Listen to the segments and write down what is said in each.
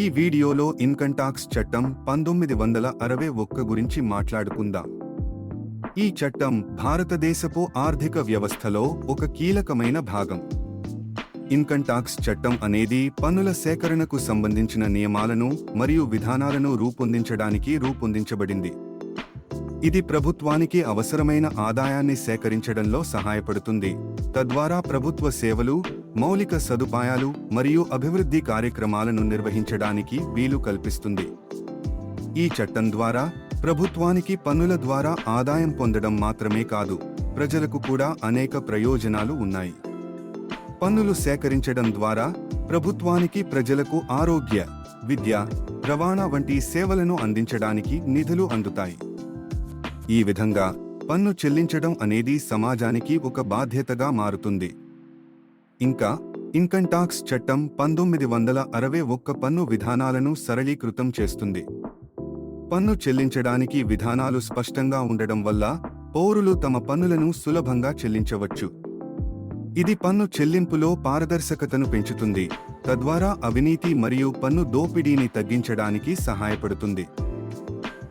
ఈ వీడియోలో income tax చట్టం 1961 గురించి మాట్లాడుకుందాం. ఈ చట్టం భారతదేశపు ఆర్థిక వ్యవస్థలో ఒక కీలకమైన భాగం. ఇన్కమ్ టాక్స్ చట్టం అనేది పన్నుల సేకరణకు సంబంధించిన నియమాలను మరియు విధానాలను రూపొందించడానికి రూపొందించబడింది. ఇది ప్రభుత్వానికి అవసరమైన ఆదాయాన్ని సేకరించడంలో సహాయపడుతుంది, తద్వారా ప్రభుత్వ సేవలు, మౌలిక సదుపాయాలు మరియు అభివృద్ధి కార్యక్రమాలను నిర్వహించడానికి వీలు కల్పిస్తుంది. ఈ చట్టం ద్వారా ప్రభుత్వానికి పన్నుల ద్వారా ఆదాయం పొందడం మాత్రమే కాదు, ప్రజలకు కూడా అనేక ప్రయోజనాలు ఉన్నాయి. పన్నులు సేకరించడం ద్వారా ప్రభుత్వానికి ప్రజలకు ఆరోగ్య, విద్య, రవాణా వంటి సేవలను అందించడానికి నిధులు అందుతాయి. ఈ విధంగా పన్ను చెల్లించడం అనేది సమాజానికి ఒక బాధ్యతగా మారుతుంది. ఇంకా ఇన్కమ్ టాక్స్ చట్టం 1961 పన్ను విధానాలను సరళీకృతం చేస్తుంది. పన్ను చెల్లించడానికి విధానాలు స్పష్టంగా ఉండడం వల్ల పౌరులు తమ పన్నులను సులభంగా చెల్లించవచ్చు. ఇది పన్ను చెల్లింపులో పారదర్శకతను పెంచుతుంది, తద్వారా అవినీతి మరియు పన్ను దోపిడీని తగ్గించడానికి సహాయపడుతుంది.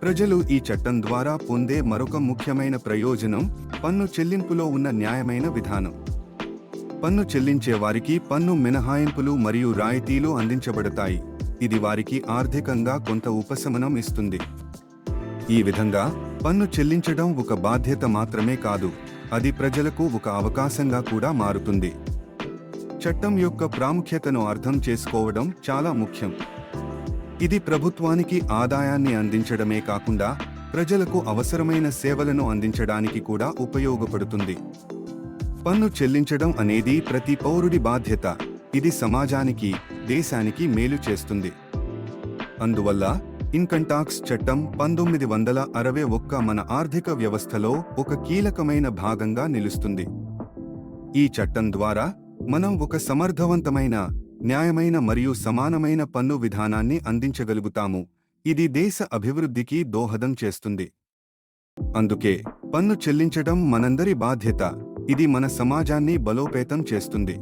ప్రజలు ఈ చట్టం ద్వారా పొందే మరొక ముఖ్యమైన ప్రయోజనం పన్ను చెల్లింపులో ఉన్న న్యాయమైన విధానం. పన్ను చెల్లించే వారికి పన్ను మినహాయింపులు మరియు రాయితీలు అందించబడతాయి. ఇది వారికి ఆర్థికంగా కొంత ఉపశమనం ఇస్తుంది. ఈ విధంగా పన్ను చెల్లించడం ఒక బాధ్యత మాత్రమే కాదు, అది ప్రజలకు ఒక అవకాశంగా కూడా మారుతుంది. చట్టం యొక్క ప్రాముఖ్యతను అర్థం చేసుకోవడం చాలా ముఖ్యం. ఇది ప్రభుత్వానికి ఆదాయాన్ని అందించడమే కాకుండా ప్రజలకు అవసరమైన సేవలను అందించడానికి కూడా ఉపయోగపడుతుంది. పన్ను చెల్లించడం అనేది ప్రతి పౌరుడి బాధ్యత. ఇది సమాజానికి, దేశానికి మేలు చేస్తుంది. అందువల్ల ఇన్కమ్ టాక్స్ చట్టం 1961 మన ఆర్థిక వ్యవస్థలో ఒక కీలకమైన భాగంగా నిలుస్తుంది. ఈ చట్టం ద్వారా మనం ఒక సమర్థవంతమైన, న్యాయమైన మరియు సమానమైన పన్ను విధానాన్ని అందించగలుగుతాము. ఇది దేశ అభివృద్ధికి దోహదం చేస్తుంది. అందుకే పన్ను చెల్లించడం మనందరి బాధ్యత. ఇది మన సమాజాన్ని బలోపేతం చేస్తుంది.